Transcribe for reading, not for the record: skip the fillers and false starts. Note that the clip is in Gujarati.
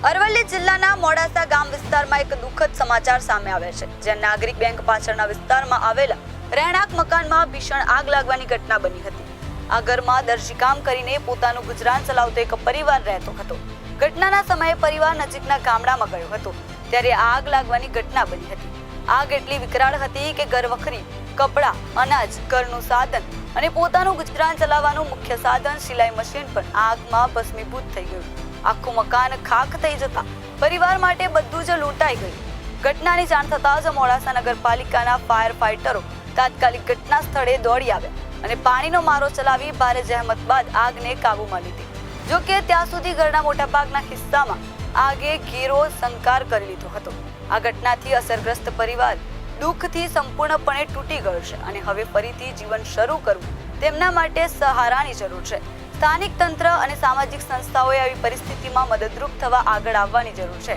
અરવલ્લી જિલ્લાના મોડાસા ગામ વિસ્તારમાં એક દુઃખદ સમાચાર સામે આવ્યા છે, જ્યાં નાગરિક બેંક પાછળના વિસ્તારમાં આવેલા રહેણાંક મકાનમાં ભીષણ આગ લાગવાની ઘટના બની હતી. આ ઘરમાં દરજીકામ કરીને પોતાનું ગુજરાન ચલાવતો એક પરિવાર રહેતો હતો. ઘટનાના સમયે પરિવાર નજીકના ગામડામાં ગયો હતો, ત્યારે આગ લાગવાની ઘટના બની હતી. આગ એટલી વિકરાળ હતી કે ઘરવખરી, કપડાં, અનાજ, ઘરનું સાધન અને પોતાનું ગુજરાન ચલાવવાનું મુખ્ય સાધન સિલાઈ મશીન પણ આગમાં ભસ્મીભૂત થઈ ગયું. આખું મકાન ખાખ થઈ જતા પરિવાર માટે બધું જ લૂંટાઈ ગયું. ઘટનાની જાણ થતાં જ મોડાસા નગરપાલિકાના ફાયર ફાઈટરો તાત્કાલિક ઘટના સ્થળે દોડી આવ્યા અને પાણીનો મારો ચલાવી ભારે જહેમત બાદ આગને કાબૂમાં લીધી. જો કે ત્યાં સુધી ઘરના મોટાભાગના હિસ્સામાં આગે ઘેરો સંકાર કરી લીધો હતો. આ ઘટનાથી અસરગ્રસ્ત પરિવાર દુઃખથી સંપૂર્ણપણે તૂટી ગયો છે અને હવે ફરીથી જીવન શરૂ કરવું તેમના માટે સહારાની જરૂર છે. સ્થાનિક તંત્ર અને સામાજિક સંસ્થાઓએ આવી પરિસ્થિતિમાં મદદરૂપ થવા આગળ આવવાની જરૂર છે.